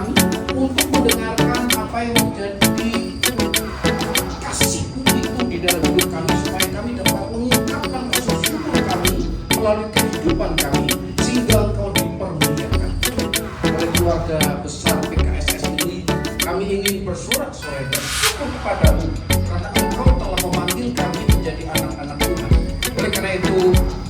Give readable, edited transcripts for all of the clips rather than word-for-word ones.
kami untuk mendengarkan apa yang menjadi kasih-Mu itu di dalam hidup kami, supaya kami dapat mengungkapkan rasa syukur kami melalui kehidupan kami, sehingga Engkau dipermuliakan. Oleh keluarga besar PKSS ini, kami ingin bersorak-sorai dan syukur kepadamu karena Engkau telah memanggil kami menjadi anak-anak Tuhan. Oleh karena itu,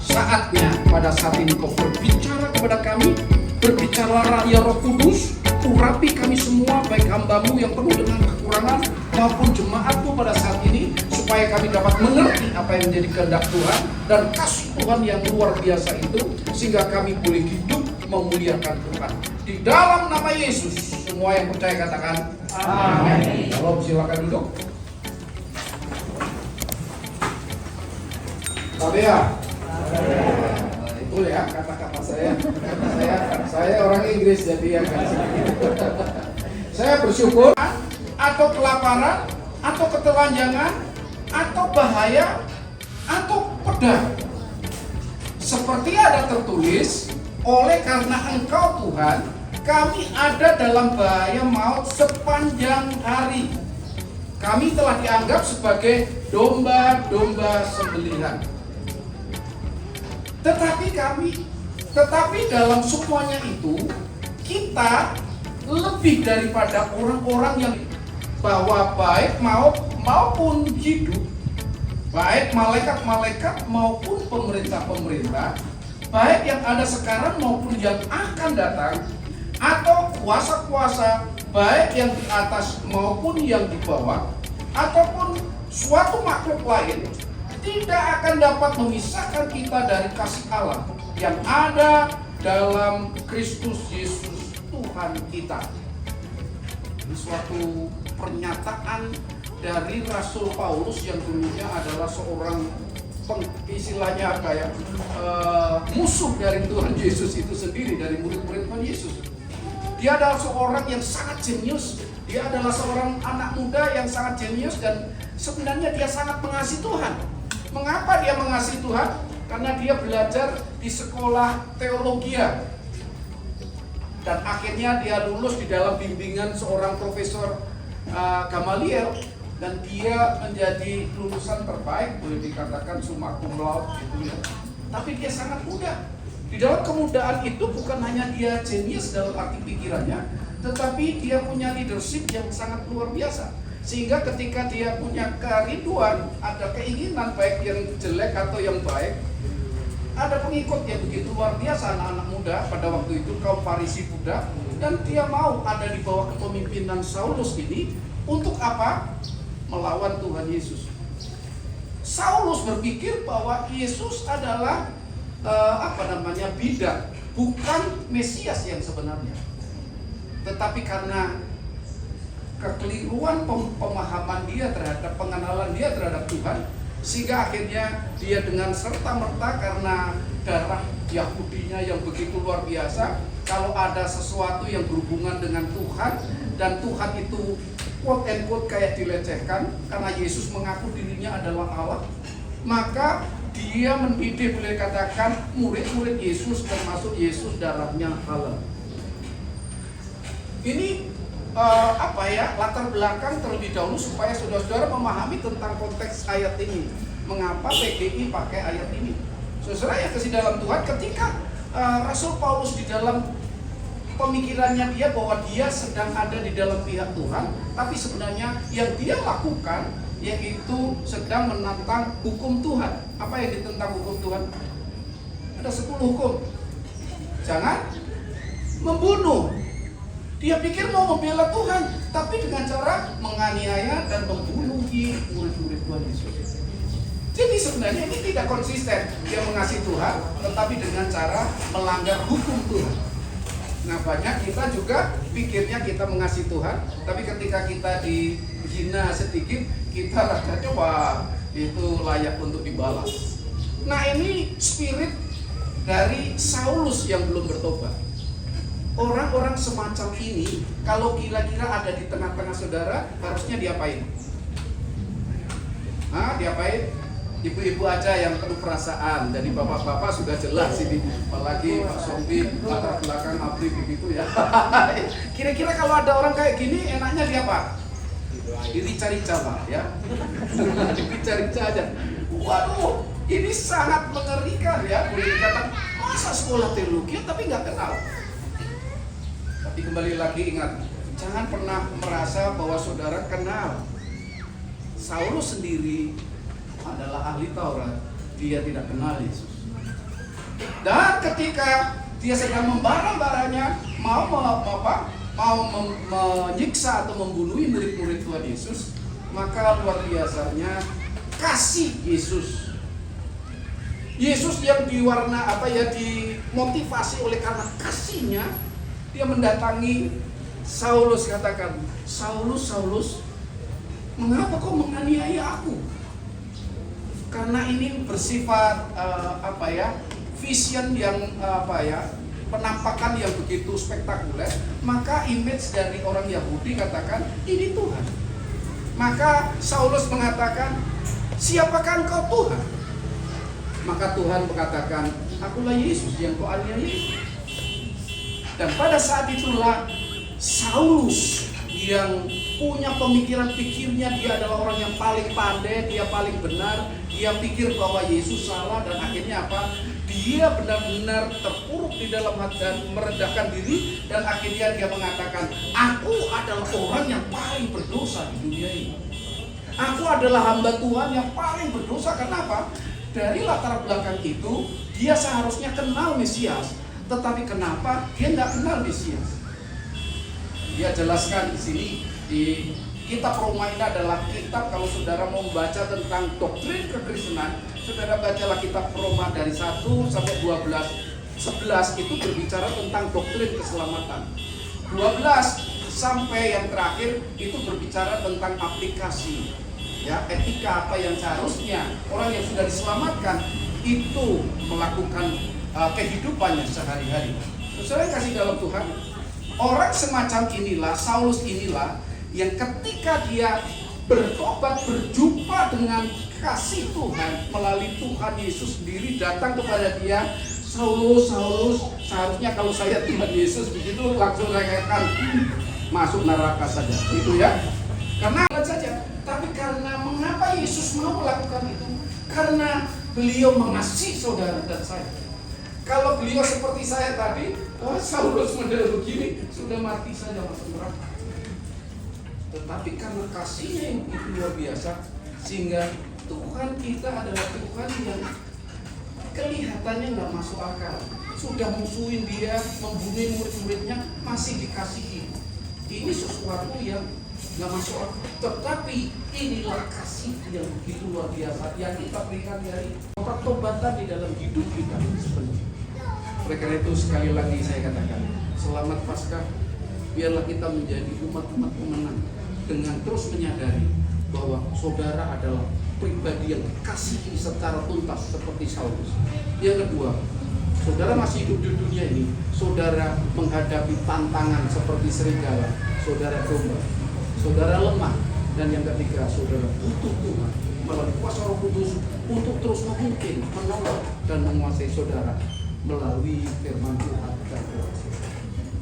saatnya pada saat ini Kau berbicara kepada kami, berbicaralah ya Roh Kudus, urapi kami semua, baik hamba-Mu yang penuh dengan kekurangan maupun jemaat-Mu pada saat ini, supaya kami dapat mengerti apa yang menjadi kehendak Tuhan dan kasih Tuhan yang luar biasa itu, sehingga kami boleh hidup memuliakan Tuhan. Di dalam nama Yesus, semua yang percaya katakan amin. Shalom, silakan duduk. Tabea. Nah, itu ya kata-kata saya. Saya orang Inggris, jadi agak sedikit. Saya bersyukur atau kelaparan atau ketelanjangan atau bahaya atau pedang, seperti ada tertulis, oleh karena Engkau Tuhan, kami ada dalam bahaya maut sepanjang hari. Kami telah dianggap sebagai domba-domba sembelihan. Tetapi dalam semuanya itu, kita lebih daripada orang-orang yang, bahwa baik maupun hidup, baik malaikat-malaikat maupun pemerintah-pemerintah, baik yang ada sekarang maupun yang akan datang, atau kuasa-kuasa, baik yang di atas maupun yang di bawah, ataupun suatu makhluk lain, tidak akan dapat memisahkan kita dari kasih Allah yang ada dalam Kristus Yesus Tuhan kita. Ini suatu pernyataan dari Rasul Paulus yang dulunya adalah seorang istilahnya apa ya, musuh dari Tuhan Yesus itu sendiri, dari murid-murid Tuhan Yesus. Dia adalah seorang yang sangat jenius. Dia adalah seorang anak muda yang sangat jenius, dan sebenarnya dia sangat mengasihi Tuhan. Mengapa dia mengasihi Tuhan? Karena dia belajar di sekolah teologia, dan akhirnya dia lulus di dalam bimbingan seorang profesor Gamaliel, dan dia menjadi lulusan terbaik, boleh dikatakan summa cum laude gitu ya. Tapi dia sangat muda. Di dalam kemudaan itu bukan hanya dia jenius dalam arti pikirannya, tetapi dia punya leadership yang sangat luar biasa. Sehingga ketika dia punya kerinduan, ada keinginan baik yang jelek atau yang baik, ada pengikut yang begitu luar biasa, anak-anak muda pada waktu itu, kaum Farisi muda, dan dia mau ada di bawah kepemimpinan Saulus ini untuk apa? Melawan Tuhan Yesus. Saulus berpikir bahwa Yesus adalah bidak, bukan Mesias yang sebenarnya. Tetapi karena kekeliruan pemahaman dia terhadap, pengenalan dia terhadap Tuhan, sehingga akhirnya dia dengan serta-merta, karena darah Yahudinya yang begitu luar biasa, kalau ada sesuatu yang berhubungan dengan Tuhan, dan Tuhan itu quote and quote kayak dilecehkan, karena Yesus mengaku dirinya adalah Allah, maka dia mendidik, boleh katakan, murid-murid Yesus, termasuk Yesus darahnya halal. Ini latar belakang terlebih dahulu supaya saudara-saudara memahami tentang konteks ayat ini. Mengapa PGI pakai ayat ini? Saudara yang kasih dalam Tuhan, ketika Rasul Paulus di dalam pemikirannya dia bahwa dia sedang ada di dalam pihak Tuhan, tapi sebenarnya yang dia lakukan yaitu sedang menantang hukum Tuhan. Apa yang ditentang hukum Tuhan? Ada 10 hukum. Jangan membunuh. Dia pikir mau membela Tuhan, tapi dengan cara menganiaya dan membunuh murid-murid Tuhan Yesus. Jadi sebenarnya ini tidak konsisten. Dia mengasihi Tuhan, tetapi dengan cara melanggar hukum Tuhan. Nah, banyak kita juga pikirnya kita mengasihi Tuhan, tapi ketika kita dihina sedikit, kita rasanya wah itu layak untuk dibalas. Nah, ini spirit dari Saulus yang belum bertobat. Orang-orang semacam ini, kalau kira-kira ada di tengah-tengah saudara, harusnya diapain? Diapain? Ibu-ibu aja yang penuh perasaan, jadi bapak-bapak sudah jelas ini, apalagi Pak Sombi, latar belakang abri begitu ya. Kira-kira kalau ada orang kayak gini, enaknya dia apa? Dirica-rica Pak ya. Dirica-rica aja. Waduh, ini sangat mengerikan ya. Boleh dikatakan, masa sekolah teologi tapi nggak kenal. Tapi kembali lagi ingat, jangan pernah merasa bahwa saudara kenal. Saulus sendiri adalah ahli Taurat, dia tidak kenal Yesus. Dan ketika dia sedang membara-baranya, mau menyiksa atau membunuh murid-murid Tuhan Yesus, maka luar biasanya kasih Yesus. Yesus yang dimotivasi oleh karena kasihnya, dia mendatangi Saulus, katakan, Saulus, Saulus, mengapa kau menganiaya aku? Karena ini bersifat vision yang penampakan yang begitu spektakuler, maka image dari orang Yahudi katakan ini Tuhan. Maka Saulus mengatakan, siapakah engkau Tuhan? Maka Tuhan mengatakan, akulah Yesus yang kau aniaya. Dan pada saat itulah Saulus yang punya pemikiran pikirnya, dia adalah orang yang paling pandai, dia paling benar, dia pikir bahwa Yesus salah, dan akhirnya apa? Dia benar-benar terpuruk di dalam hati dan merendahkan diri, dan akhirnya dia mengatakan, aku adalah orang yang paling berdosa di dunia ini. Aku adalah hamba Tuhan yang paling berdosa. Kenapa? Dari latar belakang itu, dia seharusnya kenal Mesias, tetapi kenapa dia nggak kenal Mesias? Dia jelaskan di sini, di kitab Roma ini adalah kitab, kalau saudara mau membaca tentang doktrin kekristenan, saudara bacalah kitab Roma dari 1 sampai 12. 11 itu berbicara tentang doktrin keselamatan. 12 sampai yang terakhir itu berbicara tentang aplikasi, ya, etika apa yang seharusnya orang yang sudah diselamatkan itu melakukan kehidupannya sehari-hari. Saudara yang kasih dalam Tuhan, orang semacam inilah, Saulus inilah, yang ketika dia bertobat, berjumpa dengan kasih Tuhan melalui Tuhan Yesus sendiri datang kepada dia, Saulus, Saulus, seharusnya kalau saya Tuhan Yesus begitu langsung katakan masuk neraka saja, itu ya. Karena saja, tapi karena mengapa Yesus mau melakukan itu? Karena beliau mengasihi saudara dan saya. Kalau beliau seperti saya tadi, Saulus model begini, sudah mati saja masuk neraka. Tetapi karena kasihnya yang begitu luar biasa, sehingga Tuhan kita adalah Tuhan yang kelihatannya nggak masuk akal. Sudah musuhin dia, membunuh murid-muridnya, masih dikasihi. Ini sesuatu yang nggak masuk akal. Tetapi inilah kasih yang begitu luar biasa yang kita berikan dari pertobatan di dalam hidup kita sebenarnya. Oleh karena itu sekali lagi saya katakan, selamat Paskah. Biarlah kita menjadi umat-umat pemenang dengan terus menyadari bahwa saudara adalah pribadi yang dikasihi secara tuntas seperti Saulus. Yang kedua, saudara masih hidup di dunia ini, saudara menghadapi tantangan seperti serigala, saudara domba, saudara lemah, dan yang ketiga, saudara butuh Tuhan melalui kuasa Roh Kudus untuk terus memimpin, menolong, dan menguasai saudara melalui firman Tuhan dan doa.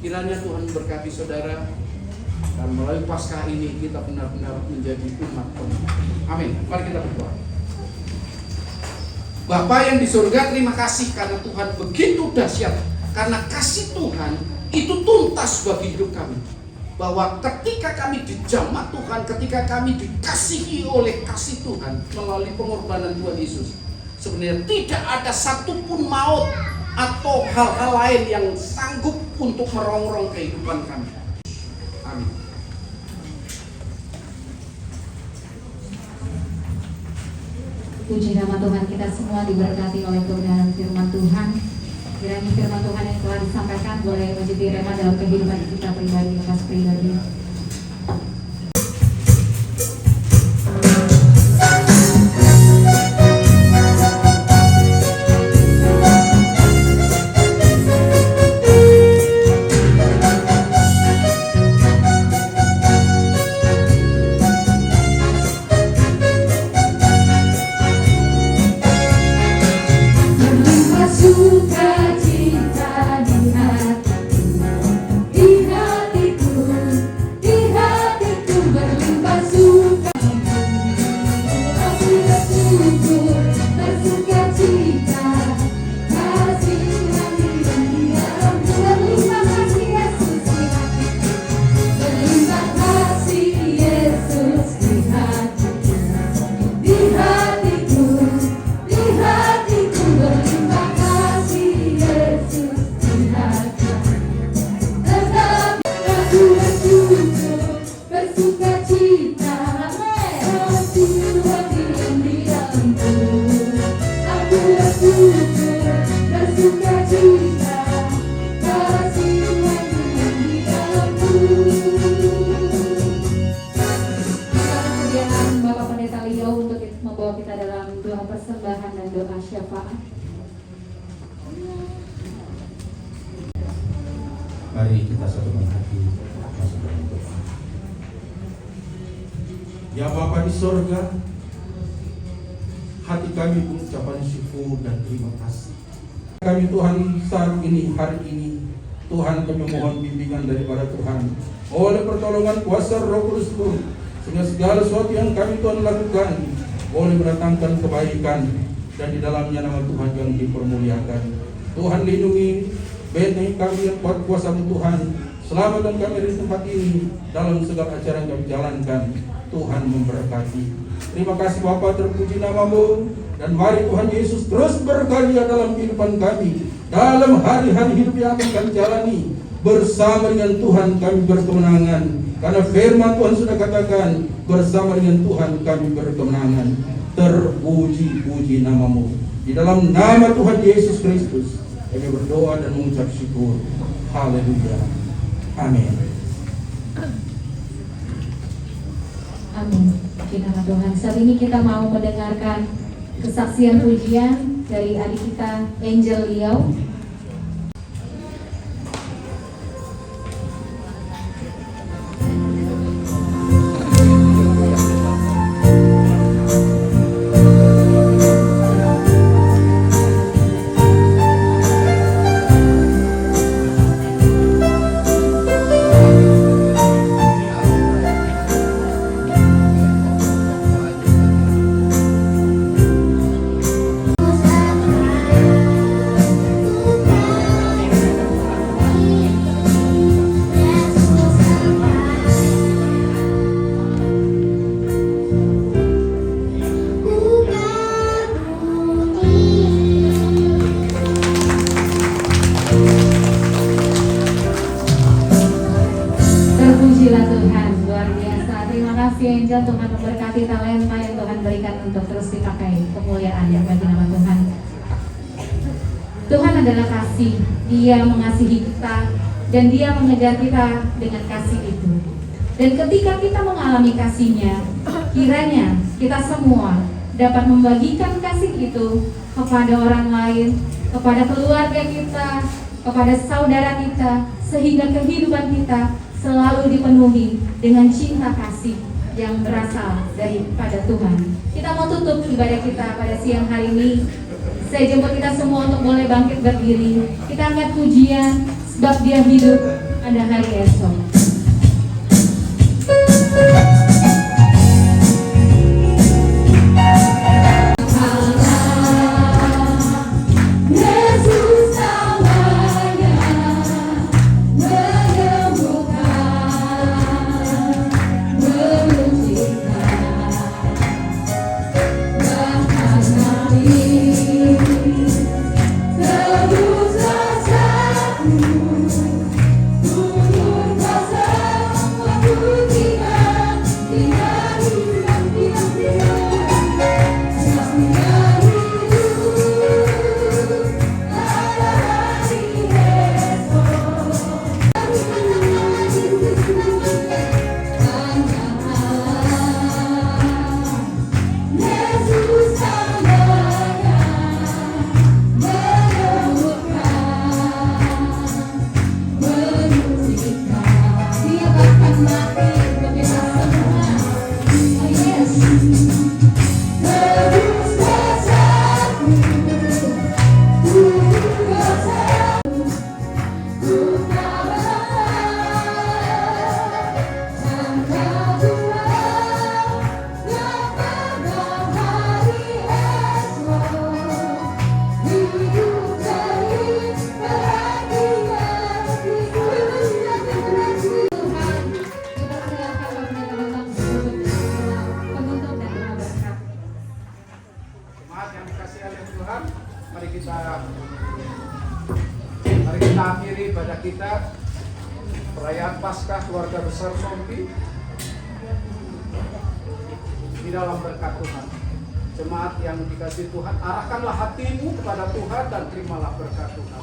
Kiranya Tuhan berkati saudara, dan melalui Paskah ini kita benar-benar menjadi umat pemenang. Amin. Mari kita berdoa. Bapa yang di surga, terima kasih karena Tuhan begitu dahsyat. Karena kasih Tuhan itu tuntas bagi hidup kami. Bahwa ketika kami dijamah Tuhan, ketika kami dikasihi oleh kasih Tuhan melalui pengorbanan Tuhan Yesus, sebenarnya tidak ada satupun maut atau hal-hal lain yang sanggup untuk merongrong kehidupan kami. Amin. Puji nama Tuhan, kita semua diberkati oleh kebenaran firman Tuhan. Kiranya firman Tuhan yang telah disampaikan boleh menjadi rema dalam kehidupan kita pribadi. Mari kita satukan hati masuk dalam doa. Ya Bapa di sorga, hati kami mengucapkan syukur dan terima kasih. Kami Tuhan hari ini Tuhan, kami mohon bimbingan daripada Tuhan oleh pertolongan kuasa Roh Kudus Tuhan, sehingga segala sesuatu yang kami Tuhan lakukan boleh mendatangkan kebaikan dan di dalamnya nama Tuhan yang dipermuliakan. Tuhan lindungi benteng kami yang kuat kuasa Tuhan, selamatkan kami dari tempat ini dalam segala acara yang kami jalankan. Tuhan memberkati. Terima kasih Bapa, terpuji namamu, dan mari Tuhan Yesus terus berkarya dalam kehidupan kami, dalam hari-hari hidup yang akan kami jalani. Bersama dengan Tuhan kami berkemenangan, karena firman Tuhan sudah katakan, bersama dengan Tuhan kami berkemenangan. Terpuji-puji namamu. Di dalam nama Tuhan Yesus Kristus kami berdoa dan mengucap syukur. Haleluya. Amin. Amin. Puji nama Tuhan. Saat ini kita mau mendengarkan kesaksian pujian dari adik kita Angel Liao. Terpujilah Tuhan, luar biasa. Terima kasih Angel, Tuhan memberkati talenta yang Tuhan berikan untuk terus dipakai kemuliaan yang bagi nama Tuhan. Tuhan adalah kasih, Dia mengasihi kita dan Dia mengejar kita dengan kasih itu. Dan ketika kita mengalami kasih-Nya, kiranya kita semua dapat membagikan kasih itu kepada orang lain, kepada keluarga kita, kepada saudara kita, sehingga kehidupan kita selalu dipenuhi dengan cinta kasih yang berasal daripada Tuhan. Kita mau tutup ibadah kita pada siang hari ini. Saya jemput kita semua untuk boleh bangkit berdiri. Kita angkat pujian, sebab Dia hidup, ada hari esok. Mari kita akhiri ibadah kita, perayaan Paskah keluarga besar Sompi di dalam berkat Tuhan. Jemaat yang dikasihi Tuhan, arahkanlah hatimu kepada Tuhan dan terimalah berkat Tuhan.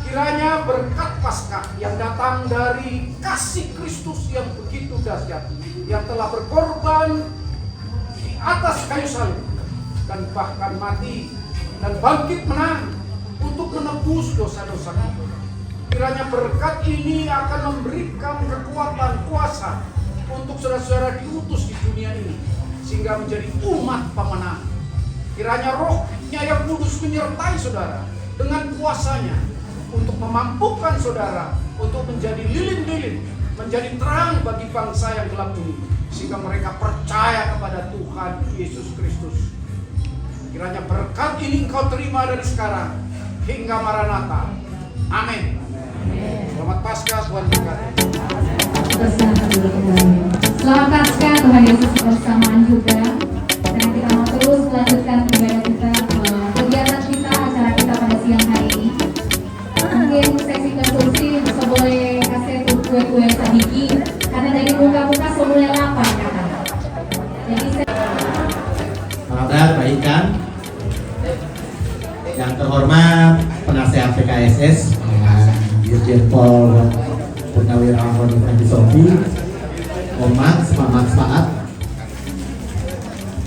Kiranya berkat Paskah yang datang dari kasih Kristus yang begitu dahsyat, yang telah berkorban di atas kayu salib dan bahkan mati dan bangkit menang untuk menebus dosa-dosa kita. Kiranya berkat ini akan memberikan kekuatan, kuasa untuk saudara-saudara diutus di dunia ini, sehingga menjadi umat pemenang. Kiranya Roh-Nya yang kudus menyertai saudara dengan kuasanya untuk memampukan saudara untuk menjadi lilin-lilin, menjadi terang bagi bangsa yang gelap ini, sehingga mereka percaya kepada Tuhan Yesus Kristus. Kiranya berkat ini engkau terima dari sekarang hingga Maranatha. Amin. Selamat Paskah, Tuhan berkati. Selamat Paskah, Tuhan Yesus bersamaan juga. Dan kita mau terus melanjutkan ibadah kita, kegiatan kita, acara kita pada siang hari ini. Mungkin sesi konsumsi bisa boleh kasih kue-kue sedikit, karena dari muka-muka semuanya lapar kata. Jadi Saudara baikan, yang terhormat penasehat PKSS Dirjen Pol Purnawirawan Fandi Sompi, Omat, semangat,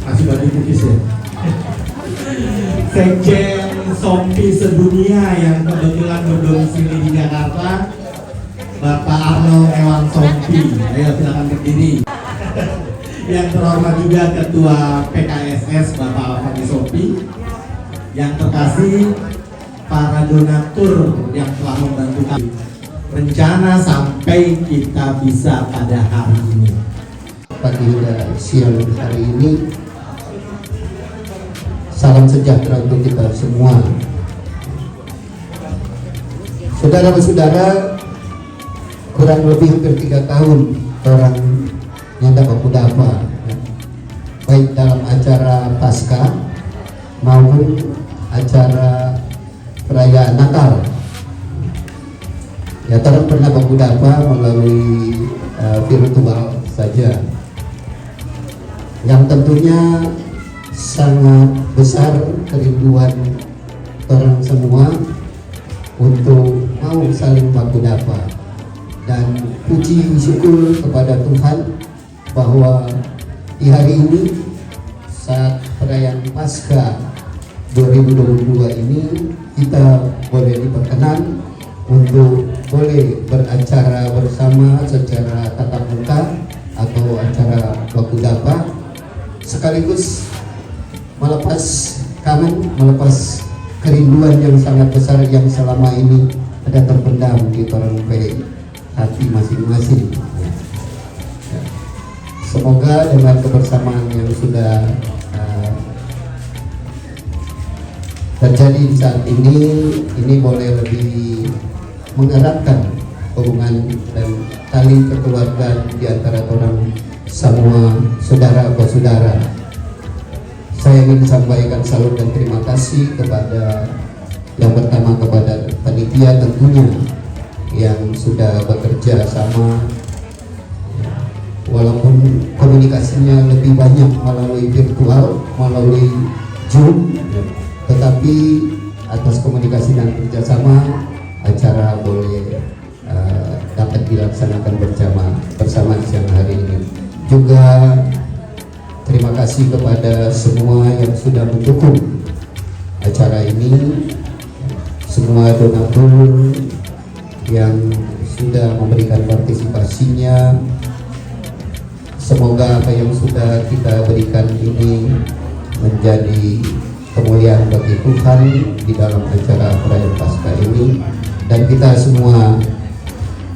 masih bagi kukis ya. Sekjen Sompi sedunia yang kebetulan berdomisili di Jakarta, Bapak Arno Ewan Sompi. Ayo silakan berdiri. Yang terhormat juga Ketua PKSS Bapak Fandi Sompi. Yang terkasih para donatur yang telah membantu kami rencana sampai kita bisa pada hari ini. Pagi dan siang hari ini, salam sejahtera untuk kita semua. Saudara-saudara, kurang lebih hampir 3 tahun orang nyanda baku dapa, baik dalam acara Paskah maupun acara perayaan Natal. Ya, orang pernah baku dapa melalui virtual saja, yang tentunya sangat besar kerinduan orang semua untuk mau saling baku dapa. Dan puji syukur kepada Tuhan bahwa di hari ini saat perayaan Paskah 2022 ini kita boleh diperkenan untuk boleh beracara bersama secara tatap muka atau acara baku dapa, sekaligus melepas kangen, melepas kerinduan yang sangat besar yang selama ini ada terpendam di orang hati masing-masing. Semoga dengan kebersamaan yang sudah terjadi saat ini boleh lebih mengeratkan hubungan dan tali kekeluargaan di antara orang semua saudara-saudara. Saya ingin sampaikan salut dan terima kasih kepada yang pertama kepada panitia tentunya yang sudah bekerja sama, walaupun komunikasinya lebih banyak melalui virtual, melalui Zoom, tetapi atas komunikasi dan kerjasama acara boleh dapat dilaksanakan bersama siang hari ini. Juga terima kasih kepada semua yang sudah mendukung acara ini, semua donatur yang sudah memberikan partisipasinya. Semoga apa yang sudah kita berikan ini menjadi kemuliaan bagi Tuhan di dalam acara perayaan Paskah ini, dan kita semua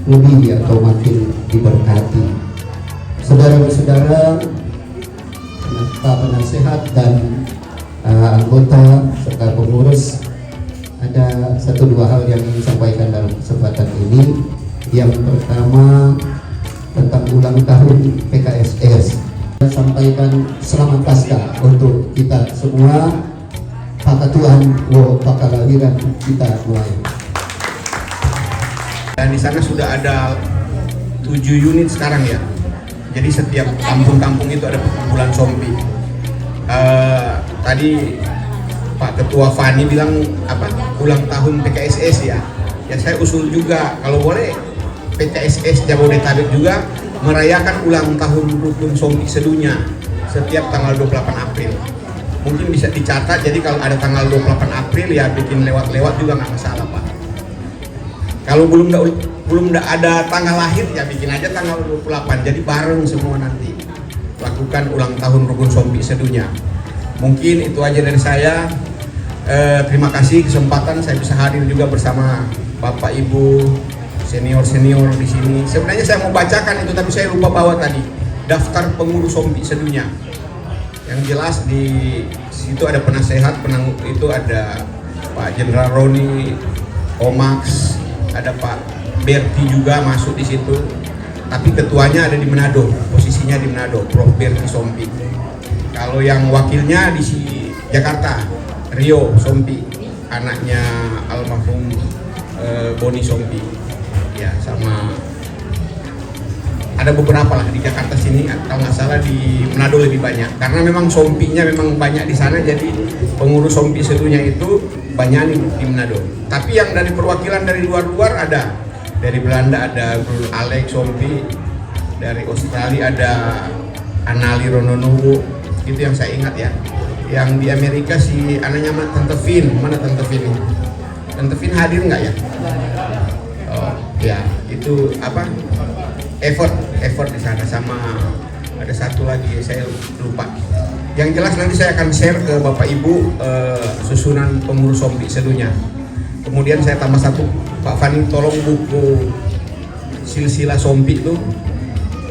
lebih atau makin diberkati. Saudara-saudara, penasehat dan anggota serta pengurus, ada 1-2 hal yang ingin sampaikan dalam kesempatan ini. Yang pertama tentang ulang tahun PKSS. Saya sampaikan selamat Paskah untuk kita semua. Pakatuan wo pakalahiran kita mulai. Dan di sana sudah ada 7 unit sekarang ya. Jadi setiap kampung-kampung itu ada perkumpulan Sompi. Tadi Pak Ketua Fani bilang ulang tahun PKSS ya. Ya saya usul juga kalau boleh PKSS Jabodetabek juga merayakan ulang tahun rukun Sompi sedunia setiap tanggal 28 April. Mungkin bisa dicatat, jadi kalau ada tanggal 28 April ya bikin lewat-lewat juga nggak masalah Pak. Kalau belum ada tanggal lahir ya bikin aja tanggal 28. Jadi bareng semua nanti lakukan ulang tahun Rukun Sompi sedunia. Mungkin itu aja dari saya. Terima kasih kesempatan saya bisa hadir juga bersama Bapak Ibu senior di sini. Sebenarnya saya mau bacakan itu tapi saya lupa bawa tadi daftar pengurus Sompi sedunia. Yang jelas di situ ada penasehat, itu ada Pak Jenderal Roni, Omax, ada Pak Berti juga masuk di situ. Tapi ketuanya ada di Manado, posisinya di Manado, Prof. Berti Sompi. Kalau yang wakilnya di Jakarta, Rio Sompi, anaknya almarhum Boni Sompi. Ya, sama ada beberapa lah di Jakarta sini, kalau nggak salah di Manado lebih banyak. Karena memang Sompinya memang banyak di sana, jadi pengurus Sompi sedunia itu banyak di Manado. Tapi yang dari perwakilan dari luar ada. Dari Belanda ada Bro Alex Sompi, dari Australia ada Anali Rononuwu, itu yang saya ingat ya. Yang di Amerika si anaknya Tante Vin, mana Tante Vin? Tante Vin hadir nggak ya? Oh ya, itu apa? Effort di sana, sama ada satu lagi saya lupa. Yang jelas nanti saya akan share ke Bapak Ibu susunan pengurus Sompi sedunia. Kemudian saya tambah satu, Pak Fani tolong buku silsilah Sompi itu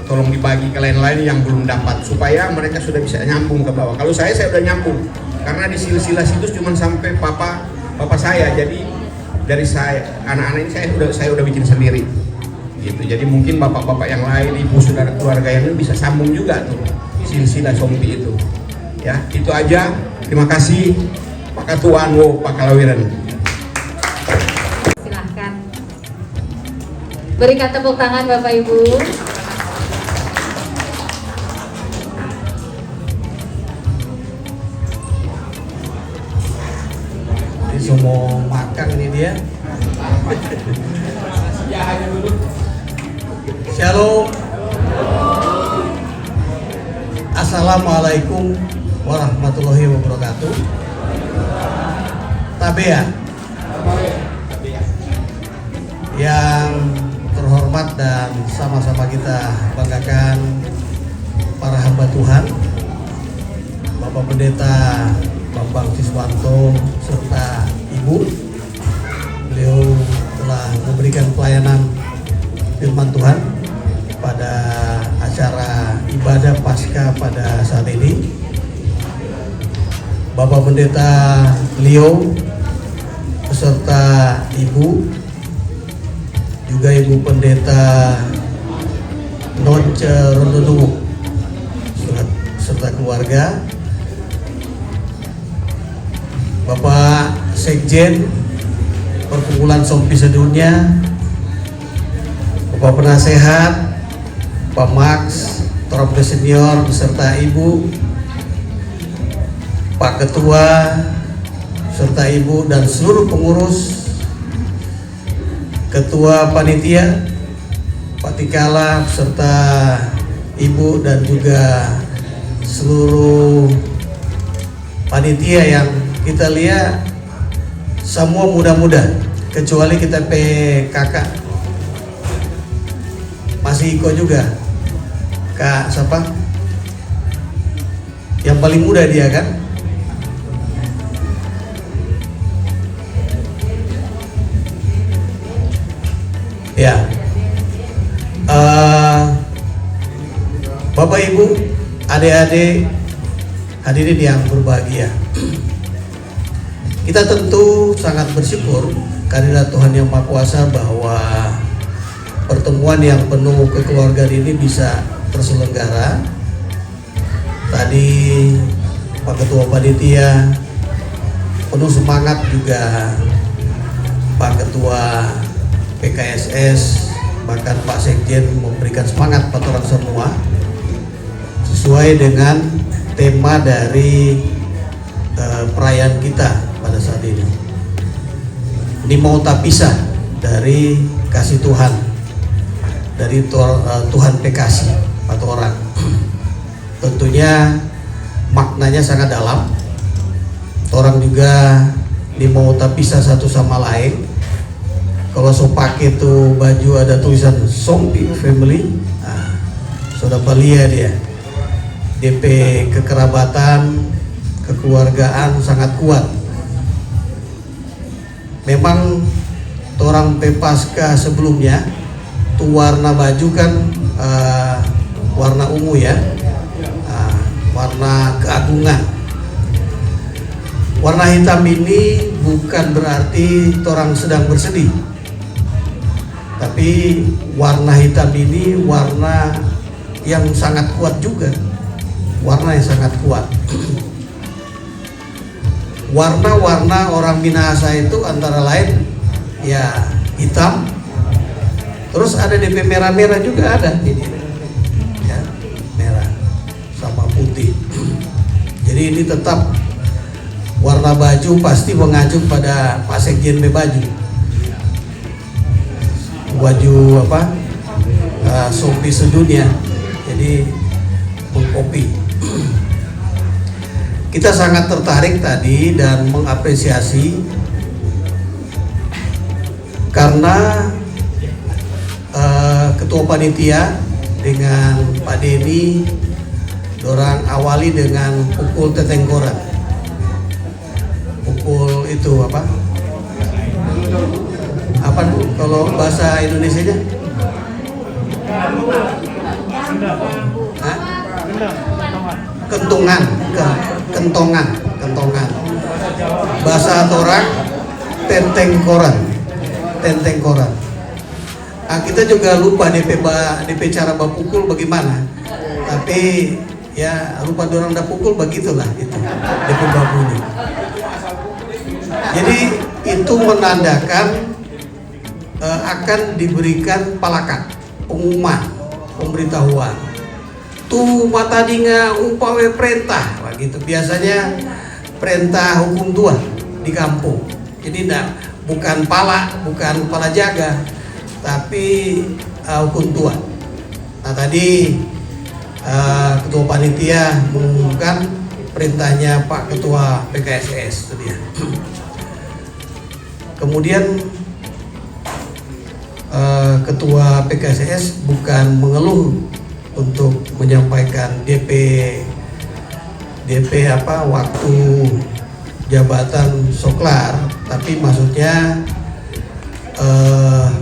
tolong dibagi ke lain-lain yang belum dapat supaya mereka sudah bisa nyambung ke bawah. Kalau saya udah nyambung karena di silsilah situs cuma sampai bapak saya, jadi dari saya anak-anak ini saya udah bikin sendiri gitu. Jadi mungkin bapak-bapak yang lain, ibu saudara keluarga yang lain bisa sambung juga tuh silsilah Sompi itu. Ya, itu aja. Terima kasih Pak Ketua Anwo, Pak Kalawiran. Silahkan berikan tepuk tangan Bapak Ibu. Semua makan ini dia. Shalom. Assalamualaikum warahmatullahi wabarakatuh. Tabea. Yang terhormat dan sama-sama kita banggakan para hamba Tuhan, Bapak Pendeta Bambang Siswanto serta Ibu. Beliau telah memberikan pelayanan firman Tuhan pada acara ibadah Paskah pada saat ini. Bapak Pendeta Leo beserta Ibu, juga Ibu Pendeta Nonce Rononuwu serta keluarga, Bapak Sekjen Perkumpulan Sompi Sedunia, Bapak Penasehat, Pak Max, Toromde Senior beserta Ibu, Pak Ketua serta Ibu dan seluruh pengurus, Ketua Panitia, Pak Tikala beserta Ibu dan juga seluruh panitia yang kita lihat semua muda-muda, kecuali kita PKK masih Iko juga, Kak siapa? Yang paling muda dia kan? Ya, Bapak Ibu, adik-adik, hadirin yang berbahagia. Kita tentu sangat bersyukur kehadirat Tuhan Yang Maha Kuasa bahwa pertemuan yang penuh kekeluargaan ini bisa terselenggara. Tadi Pak Ketua Panitia penuh semangat, juga Pak Ketua PKSS, bahkan Pak Sekjen memberikan semangat buat orang semua sesuai dengan tema dari perayaan kita pada saat ini. Ini mau tak pisah dari kasih Tuhan, dari Tuhan PKC atau orang. Tentunya maknanya sangat dalam. Orang juga ini mau tak pisah satu sama lain. Kalau so pakai tuh baju ada tulisan Sompi Family, nah, sudah belia dia. DP kekerabatan, kekeluargaan sangat kuat. Memang orang Pepaska sebelumnya tuh warna baju kan warna ungu ya, warna keagungan. Warna hitam ini bukan berarti orang sedang bersedih, tapi warna hitam ini warna yang sangat kuat juga, warna yang sangat kuat. Warna-warna orang Minahasa itu antara lain ya hitam, terus ada DP merah-merah juga ada ini ya, merah sama putih. Jadi ini tetap warna baju pasti mengacu pada Pak Sekjen baju apa Sompi sedunia, jadi mengkopi. Kita sangat tertarik tadi dan mengapresiasi karena ketua panitia dengan Pak Denny dorang awali dengan pukul tetengkoran, pukul itu apa kalau bahasa Indonesianya? Kentongan. Bahasa orang tentengkoran. Nah, kita juga lupa DP cara berpukul bagaimana, tapi ya rupa dorang dah pukul begitulah itu DP babunyi. Jadi itu menandakan akan diberikan palakat, pengumuman, pemberitahuan. Tuh mata dinga upawe perintah, begitu. Biasanya perintah hukum tua di kampung. Jadi bukan pala jaga, tapi hukum tua. Nah tadi ketua panitia mengumumkan perintahnya Pak Ketua PKSS itu dia. Kemudian Ketua PKSS bukan mengeluh untuk menyampaikan DP waktu jabatan soklar, tapi maksudnya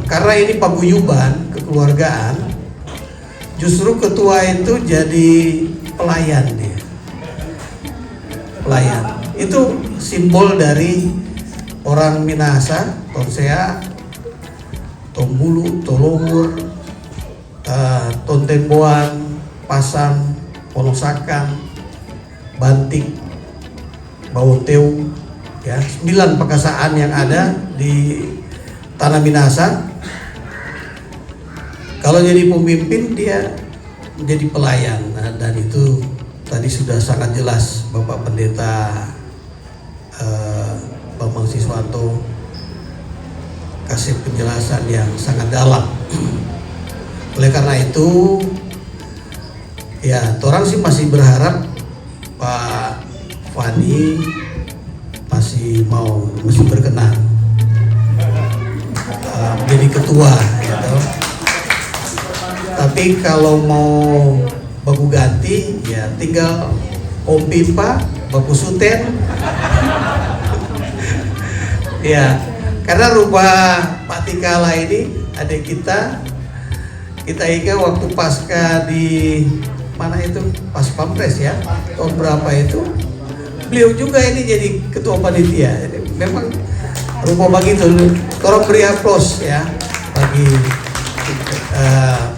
karena ini paguyuban kekeluargaan, justru ketua itu jadi pelayan dia. Pelayan itu simbol dari orang Minahasa, Tonsea, Tombulu, Tolomur, Tontemboan, Pasan, Ponosakan, Bantik, Bawoteu, ya 9 pakasaan yang ada di tanah Minahasa. Kalau jadi pemimpin dia menjadi pelayan, nah, dan itu tadi sudah sangat jelas Bapak Pendeta Bambang Siswanto kasih penjelasan yang sangat dalam. Oleh karena itu, ya, orang sih masih berharap Pak Fani masih berkenan menjadi ketua, gitu. Tapi kalau mau baku ganti, ya tinggal Om Pimpa, Baku Suten, ya. Karena rubah Pak Tikala ini adik kita ingat waktu pasca di mana itu pas Pampres ya, tahun berapa itu beliau juga ini jadi ketua panitia. Jadi memang rubah begitu. Tolong beri aplaus ya bagi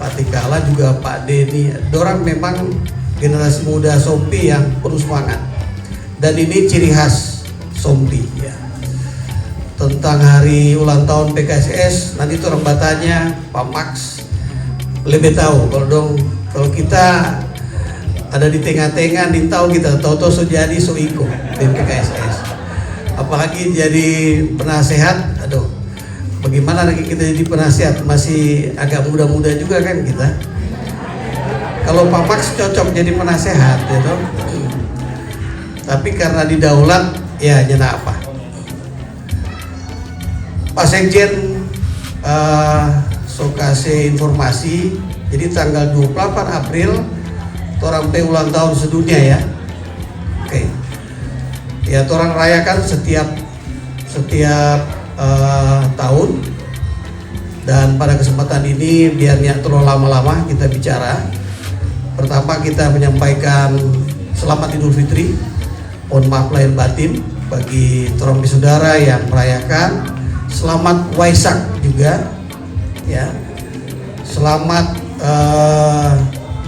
Pak Tikala juga Pak Denny. Dorang memang generasi muda Sompi yang penuh semangat, dan ini ciri khas Sompi ya. Tentang hari ulang tahun PKSS nanti orang batanya Pak Max lebih tahu. Kalau kita ada di tengah-tengah di tahu kita tahu so jadi so ikut di PKSS, apalagi jadi penasehat. Aduh, bagaimana lagi kita jadi penasehat, masih agak muda-muda juga kan kita. Kalau Pak Max cocok jadi penasehat gitu. Tapi karena didaulat ya jangan apa. Pak Sekjen so kasih informasi. Jadi tanggal 28 April orang ulang tahun sedunia ya. Oke. Ya, orang rayakan setiap tahun. Dan pada kesempatan ini biar tidak terlalu lama-lama kita bicara. Pertama kita menyampaikan selamat Idul Fitri. Mohon maaf lahir batin bagi orang saudara yang merayakan. Selamat Waisak juga ya. Selamat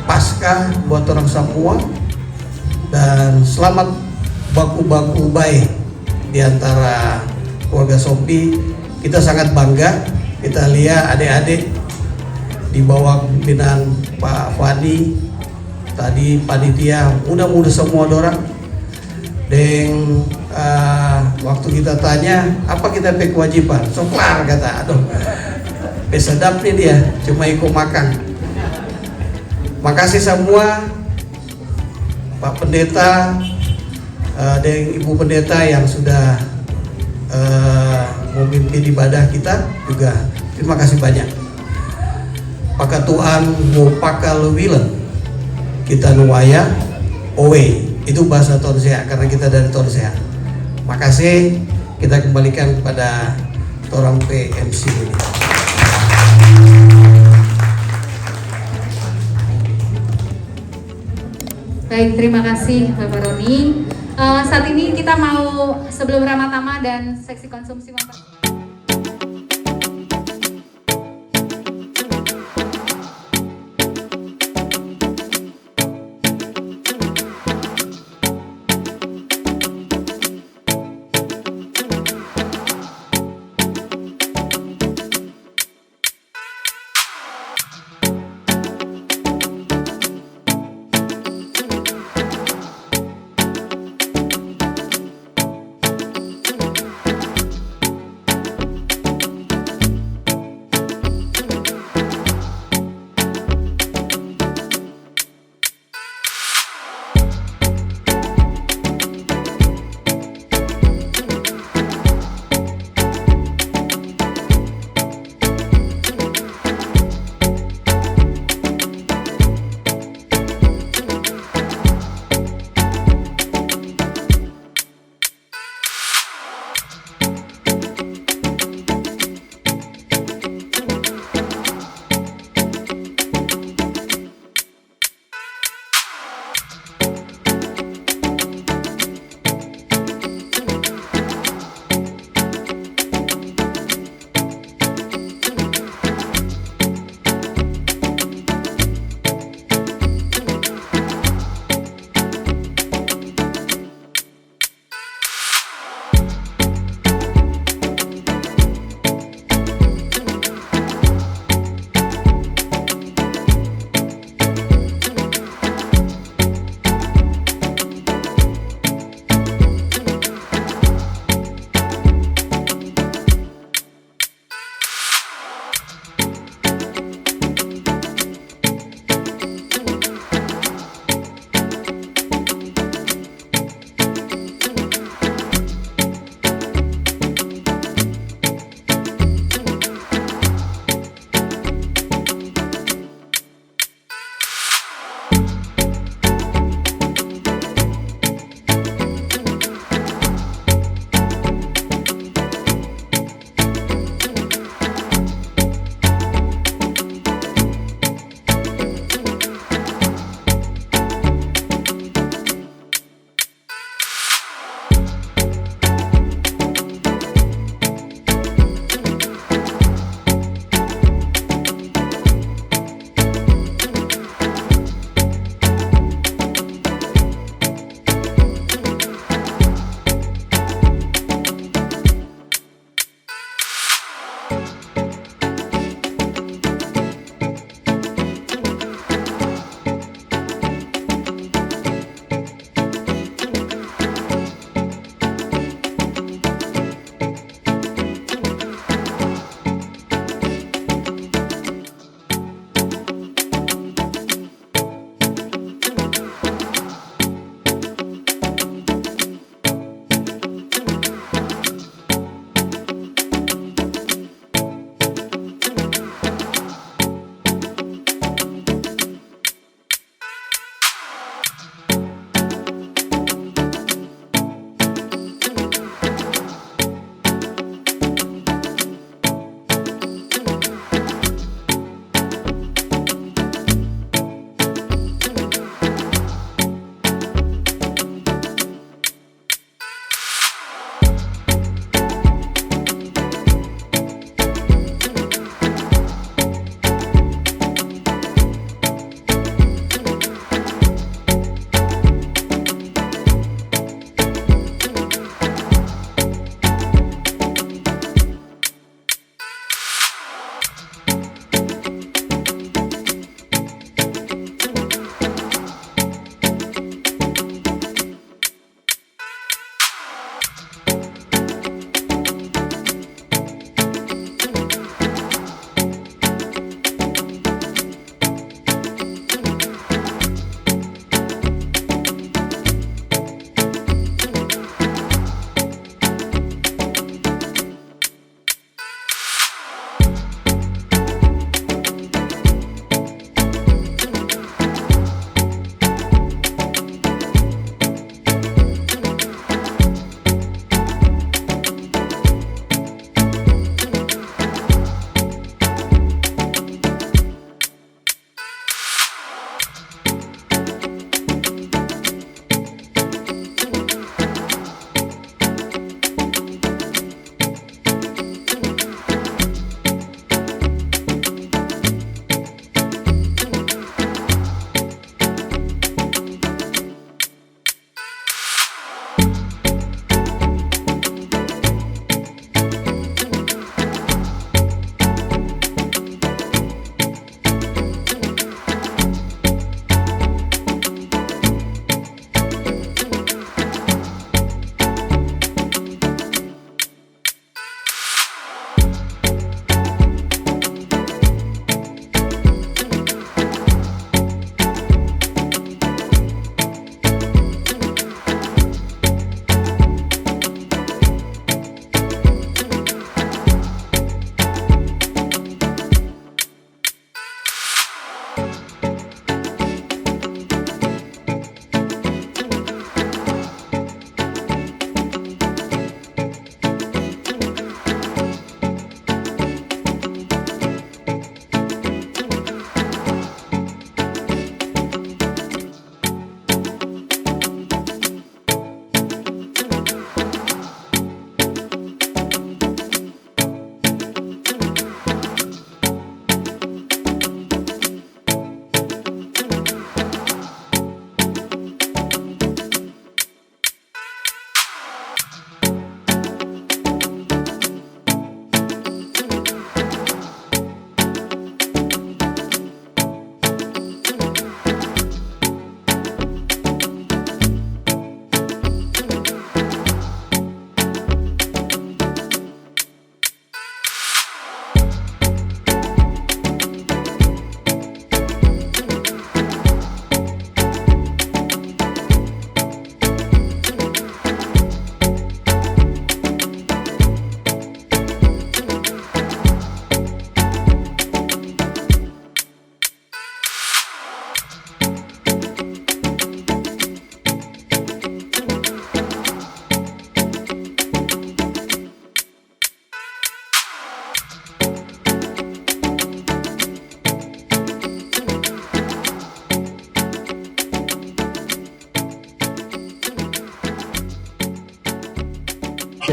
Paskah buat orang semua, dan selamat baku-baku baik di antara keluarga Sompi. Kita sangat bangga, kita lihat adik-adik di bawah pimpinan Pak Fani tadi, panitia muda-muda semua orang. Dan waktu kita tanya apa kita punya kewajiban, so kelar kata, aduh pesedap nih dia, cuma ikut makan. Makasih semua Pak Pendeta dan Ibu Pendeta yang sudah memimpin ibadah kita juga, terima kasih banyak. Pakatuan mau pakal wilen kita nuwaya owe, itu bahasa Tonsea karena kita dari Tonsea. Makasih, kita kembalikan kepada orang PMC ini. Baik, terima kasih Bapak Roni. Saat ini kita mau sebelum Ramatama dan seksi konsumsi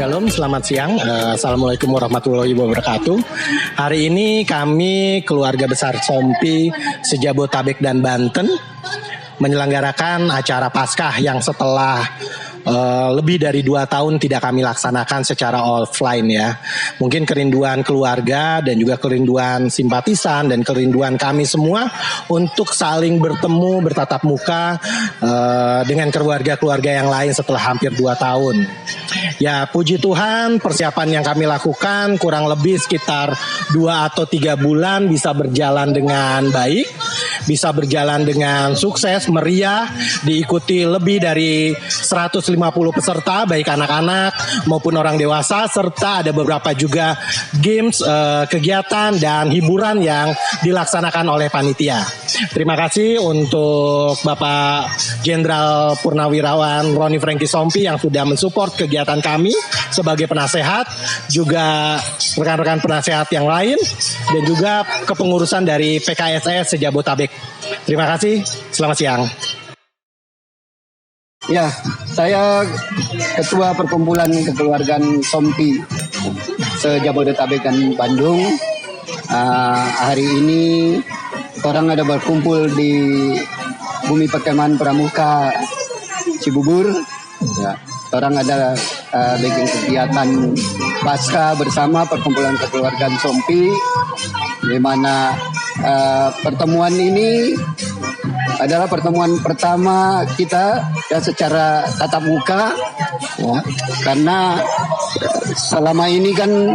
Shalom, selamat siang. Assalamualaikum warahmatullahi wabarakatuh. Hari ini kami keluarga besar Sompi sejabotabek dan Banten menyelenggarakan acara Paskah yang setelah lebih dari 2 tahun tidak kami laksanakan secara offline ya. Mungkin kerinduan keluarga dan juga kerinduan simpatisan dan kerinduan kami semua untuk saling bertemu, bertatap muka dengan keluarga-keluarga yang lain setelah hampir 2 tahun. Ya puji Tuhan, persiapan yang kami lakukan kurang lebih sekitar 2 atau 3 bulan bisa berjalan dengan baik, bisa berjalan dengan sukses, meriah, diikuti lebih dari 150 peserta baik anak-anak maupun orang dewasa, serta ada beberapa juga games, kegiatan dan hiburan yang dilaksanakan oleh panitia. Terima kasih untuk Bapak Jenderal Purnawirawan Roni Franky Sompi yang sudah mensupport kegiatan kami sebagai penasehat, juga rekan-rekan penasehat yang lain, dan juga kepengurusan dari PKSS Sejabotabek. Terima kasih, selamat siang. Ya, saya Ketua Perkumpulan Kekeluargaan Sompi Sejabodetabek dan Bandung. Hari ini orang ada berkumpul di Bumi Perkemahan Pramuka Cibubur. Ya, orang ada bikin kegiatan Paskah bersama Perkumpulan Kekeluargaan Sompi, di mana pertemuan ini adalah pertemuan pertama kita ya secara tatap muka ya, karena selama ini kan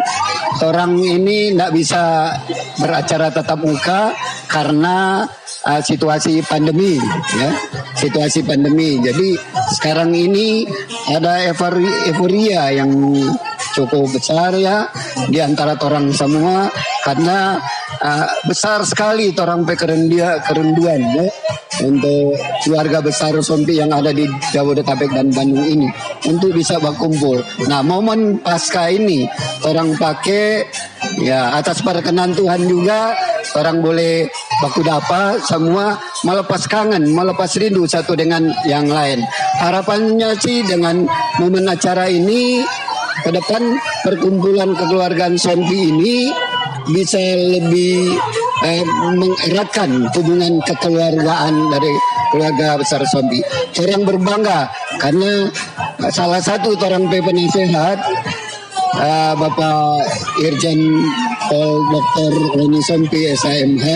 orang ini tidak bisa beracara tatap muka karena situasi pandemi ya, situasi pandemi. Jadi sekarang ini ada euforia yang cukup besar ya di antara orang semua, karena besar sekali orang kerinduan ya, untuk keluarga besar Sompi yang ada di Jabodetabek dan Bandung ini untuk bisa berkumpul. Nah, momen Paskah ini orang pakai ya atas perkenan Tuhan juga, orang boleh baku dapa semua, melepas kangen, melepas rindu satu dengan yang lain. Harapannya sih dengan momen acara ini ke depan perkumpulan kekeluargaan Sompi ini bisa lebih mengeratkan hubungan kekeluargaan dari keluarga besar Sompi. Orang berbangga karena salah satu orang penasehat Bapak Irjen Pol Dr. Roni Sompi SMH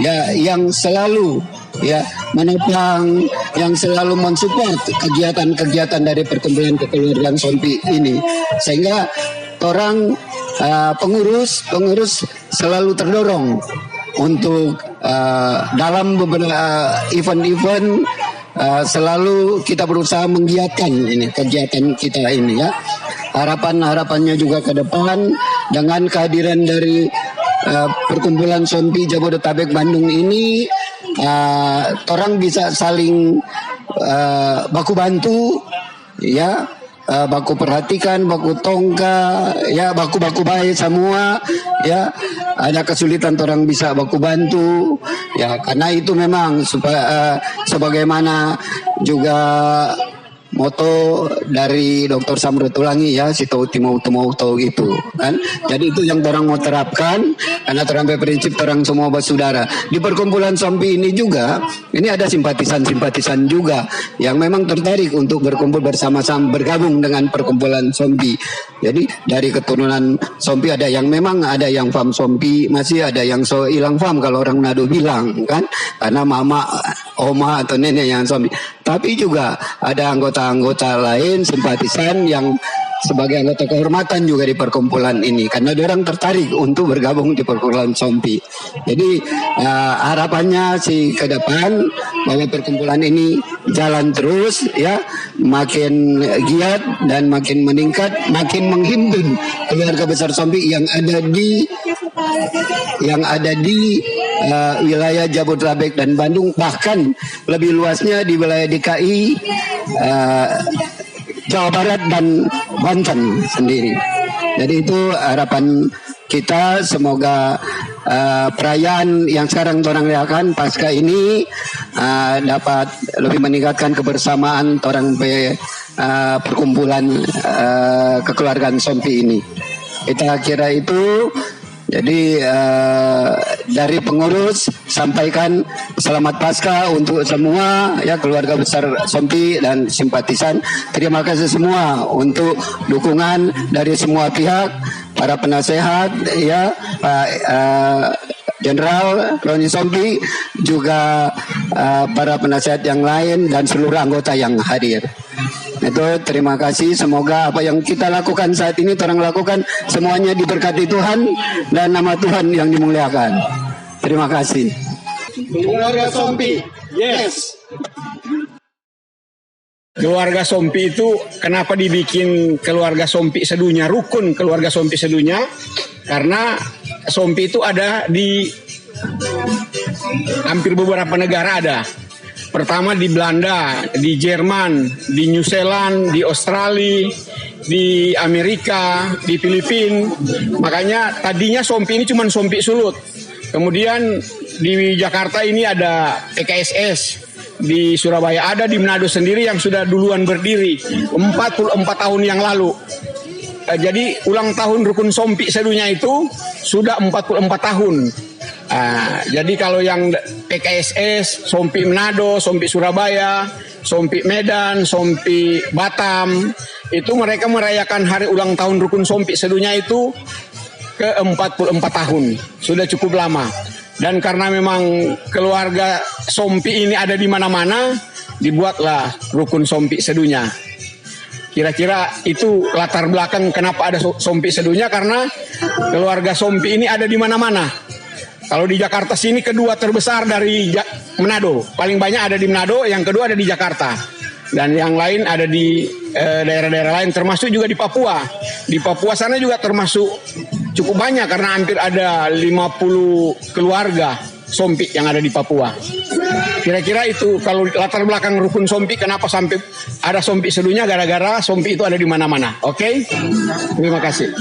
ya, yang selalu ya menopang, yang selalu mensupport kegiatan-kegiatan dari perkumpulan kekeluargaan Sompi ini, sehingga orang pengurus selalu terdorong untuk dalam beberapa event-event selalu kita berusaha menggiatkan ini kegiatan kita ini ya. Harapannya juga ke depan dengan kehadiran dari perkumpulan Sompi Jabodetabek Bandung ini, orang bisa saling baku bantu ya, baku perhatikan, baku tongka ya, baku baik semua ya. Ada kesulitan orang bisa baku bantu ya, karena itu memang sebagaimana juga moto dari Dr. Samratulangi ya, si tau itu kan. Jadi itu yang orang mau terapkan, karena orang berprinsip orang semua bersaudara. Di perkumpulan Sompi ini juga, ini ada simpatisan juga yang memang tertarik untuk berkumpul bersama-sama, bergabung dengan perkumpulan Sompi. Jadi dari keturunan Sompi ada yang memang ada yang fam Sompi, masih ada yang so hilang fam kalau orang Nado bilang kan, karena mama, oma atau nenek yang Sompi. Tapi juga ada anggota lain simpatisan yang sebagai anggota kehormatan juga di perkumpulan ini, karena orang tertarik untuk bergabung di perkumpulan Sompi. Jadi harapannya sih ke depan bahwa perkumpulan ini jalan terus ya, makin giat dan makin meningkat, makin menghimpun keluarga besar Sompi yang ada di wilayah Jabodetabek dan Bandung, bahkan lebih luasnya di wilayah DKI, Jawa Barat dan Banten sendiri. Jadi itu harapan kita, semoga perayaan yang sekarang orang rayakan Paskah ini dapat lebih meningkatkan kebersamaan orang perkumpulan kekeluargaan Sompi ini. Kita kira itu. Jadi dari pengurus sampaikan selamat Paskah untuk semua ya keluarga besar Sompi dan simpatisan. Terima kasih semua untuk dukungan dari semua pihak, para penasehat ya, Pak Jenderal Roni Sompi, juga para penasehat yang lain dan seluruh anggota yang hadir. Itu terima kasih, semoga apa yang kita lakukan saat ini orang lakukan semuanya diberkati Tuhan dan nama Tuhan yang dimuliakan. Terima kasih. Keluarga Sompi, yes. Keluarga Sompi itu kenapa dibikin keluarga Sompi Sedunya, rukun keluarga Sompi Sedunya? Karena Sompi itu ada di hampir beberapa negara ada. Pertama di Belanda, di Jerman, di New Zealand, di Australia, di Amerika, di Filipina. Makanya tadinya Sompi ini cuma Sompi Sulut. Kemudian di Jakarta ini ada PKSS. Di Surabaya ada, di Manado sendiri yang sudah duluan berdiri 44 tahun yang lalu. Jadi ulang tahun Rukun Sompi Sedunya itu sudah 44 tahun. Jadi kalau yang PKSS, Sompi Manado, Sompi Surabaya, Sompi Medan, Sompi Batam, itu mereka merayakan hari ulang tahun Rukun Sompi Sedunya itu ke 44 tahun. Sudah cukup lama. Dan karena memang keluarga Sompi ini ada di mana-mana, dibuatlah Rukun Sompi Sedunya. Kira-kira itu latar belakang kenapa ada Sompi Sedunya, karena keluarga Sompi ini ada di mana-mana. Kalau di Jakarta sini kedua terbesar dari Manado, paling banyak ada di Manado, yang kedua ada di Jakarta. Dan yang lain ada di daerah-daerah lain, termasuk juga di Papua. Di Papua sana juga termasuk cukup banyak, karena hampir ada 50 keluarga Sompi yang ada di Papua. Kira-kira itu kalau latar belakang Rukun Sompi, kenapa sampai ada Sompi Sedunya, gara-gara Sompi itu ada di mana-mana. Oke? Terima kasih.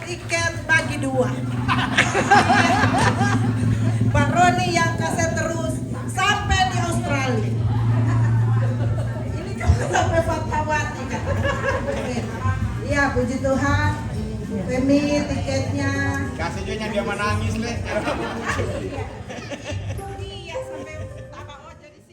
Tiket bagi dua. Pak Roni yang kasih terus sampai di Australia. Ini kan sampai Fatmawati kan. Iya, puji Tuhan. Femi tiketnya. Kasih juga dia menangis, Le. Iya, sampai tambah ojek di sini.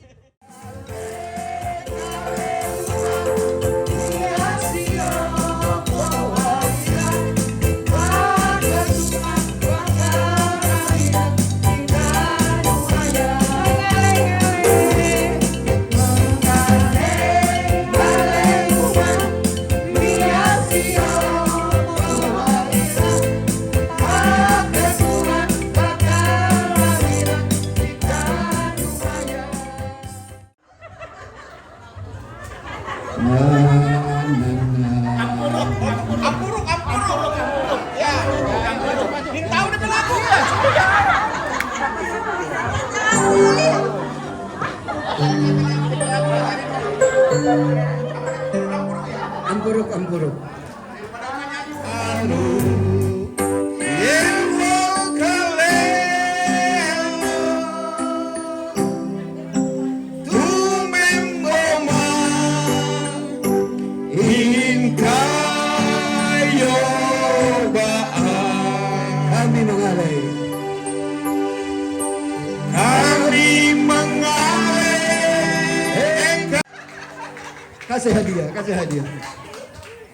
Kasih hadiah.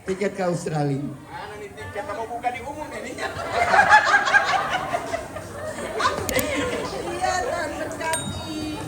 Tiket ke Australia. Mana nih tiket mau buka di umum ini? Iya, dan mendaki.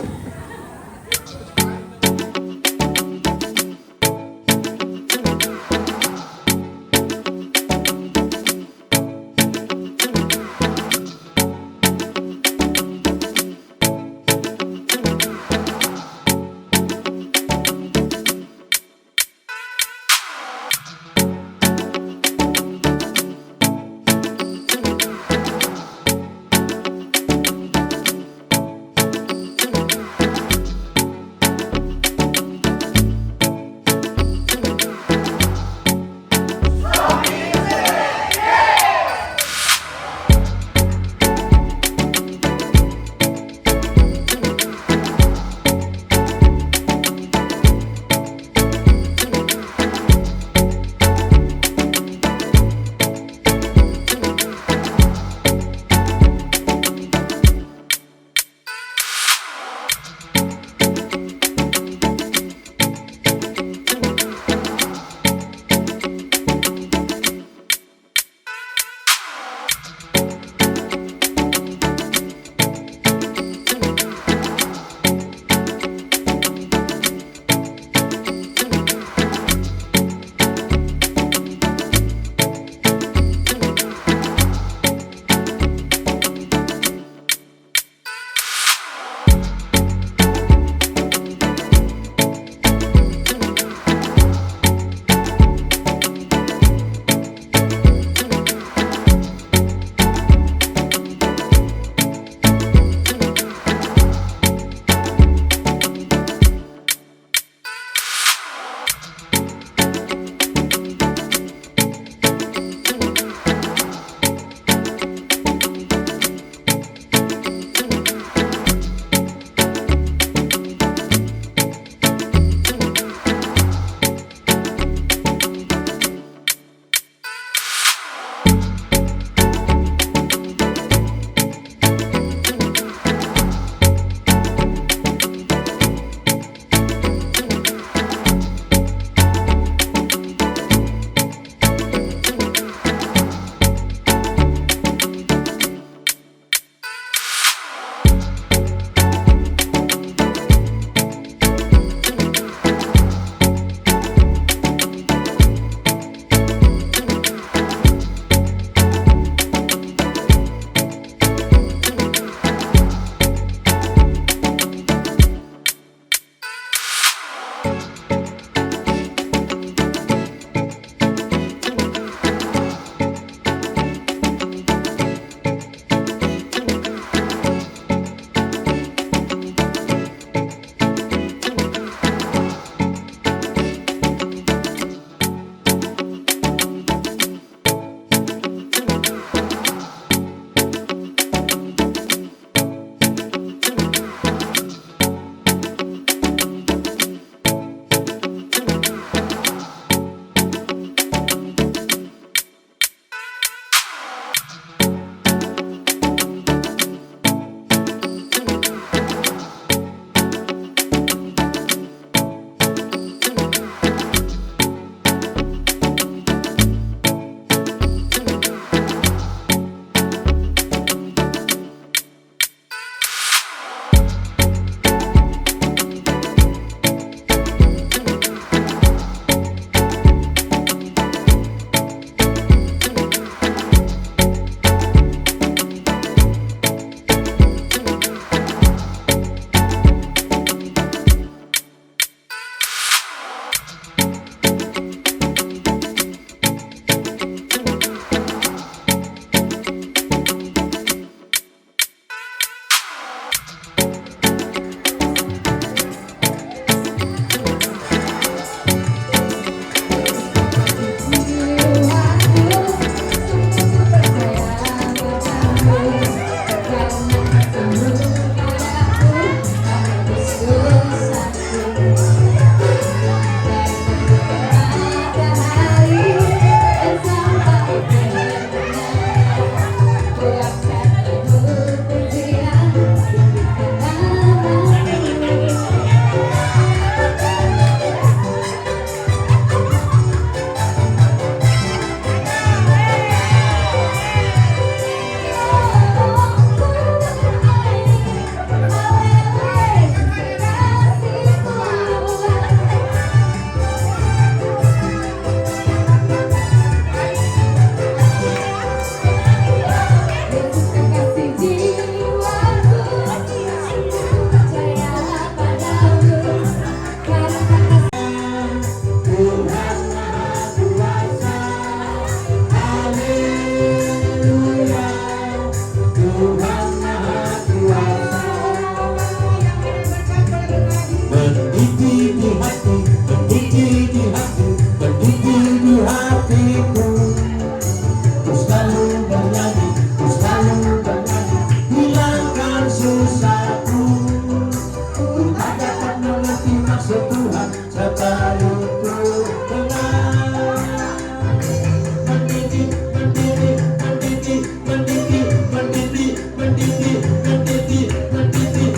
di hatiku. Di hatiku.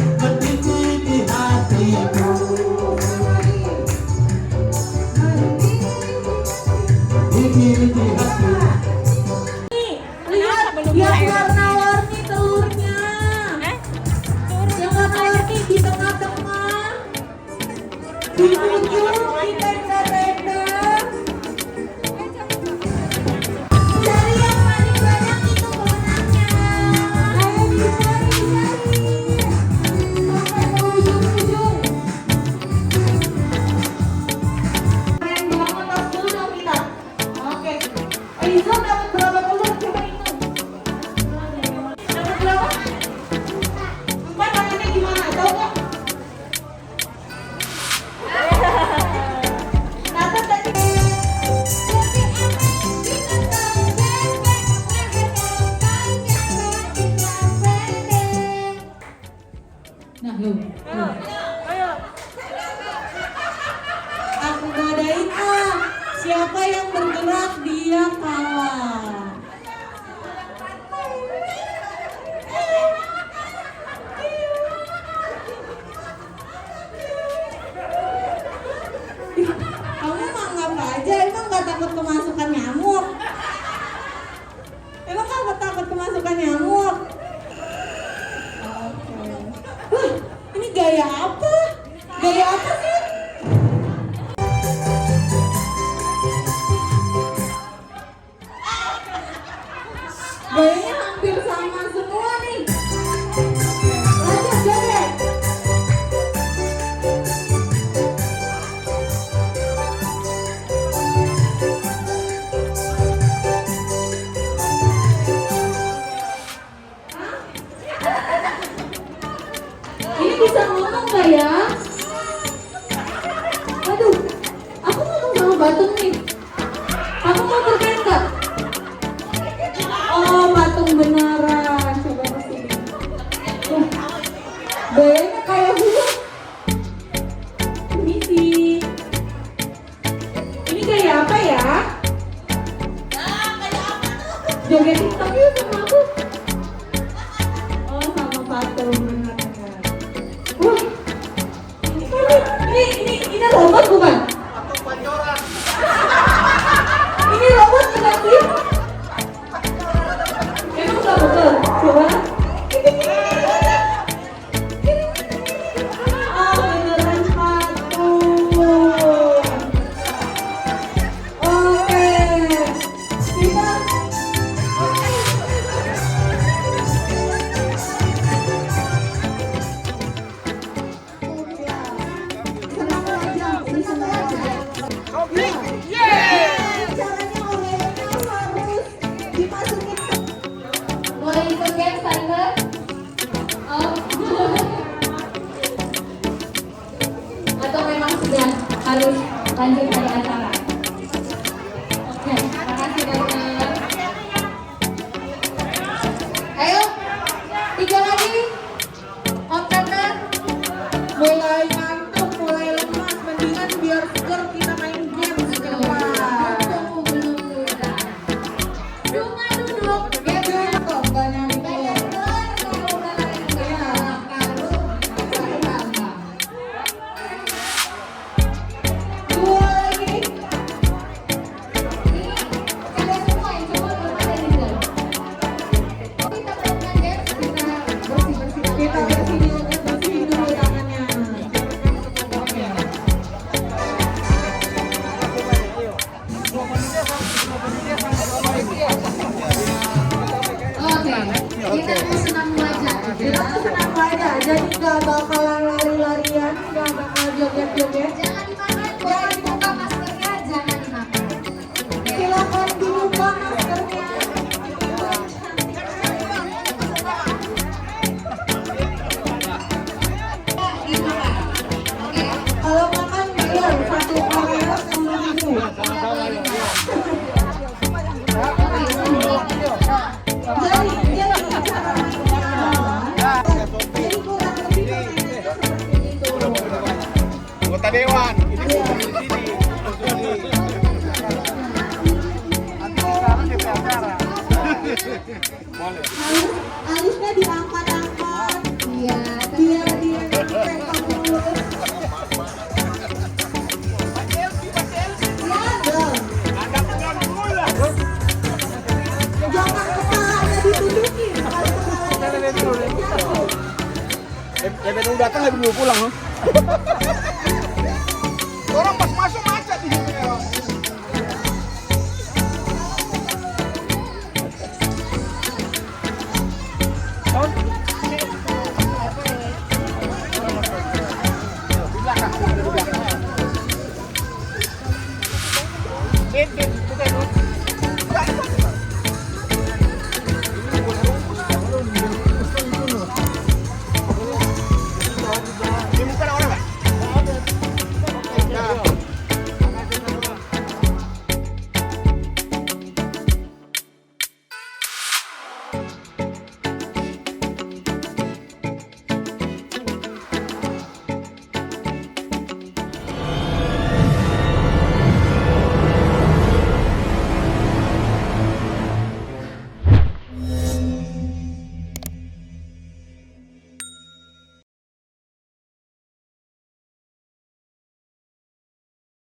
Lihat yang warna-warni telurnya. Yang warna-warni di tengah-tengah. Di ujung, di tenda-tenda. Cari yang paling banyak itu bonanya. Ayo dicari. Sampai ke ujung-ujung. Keren banget, tas dulu dong kita. Oke. Izan dapat berapa telur? Coba hitung. Dapat berapa? 4, tangannya gimana? Tahu nggak? Nathan tadi. Nah, lu. Aku gadain siapa yang bergerak dia kalah. Kamu manggap aja, emang gak takut kemasukan nyamuk? Emang kamu takut kemasukan nyamuk? Oke. Wah, ini gaya apa? Gaya apa sih? Gayanya hampir sama semua nih. Lanjut gaya. Ini bisa ngomong nggak ya? Aduh, aku ngomong sama Batung nih. Kamu mau bermain nggak? Oh, Batung beneran. Coba kesini. Gayanya kayak gua. Permisi. Ini gaya apa ya? Joget TikTok yuk sama aku. Oh, sama Batung bener-bener. Wah, ini robot bukan? Ini robot bukan sih? Emang gak betul? Coba. Oh, beneran patung. Oke. Kita senang aja, ini senang aja. Caranya olehnya harus dimasukin ke Mulai ikut game Tiger? Oh. Atau memang sudah harus lanjut pada acara? Oke, makasih Tiger. Ayo, 3 lagi. On partner. mulai ngantuk, mulai lemas, mendingan biar seger kita main game sekarang. Cuma duduk, game Kok gak nyampe? Dua lagi. Kita bersihin dulu tangannya. Oke. Kita mau senam wajah. Kita tuh senang aja, jadi gak bakalan lari-larian, gak bakal joget-joget. Jangan dimakan, boleh dibuka maskernya, jangan dimakan. Silakan dibuka maskernya. Kalau makan bayar 1 Korea 10.000. Jadi cara mainnya. Jadi kurang lebih permainannya seperti itu. Anggota dewan. Harusnya diangkat Lebih dulu datang lebih dulu pulang. Orang pas masuk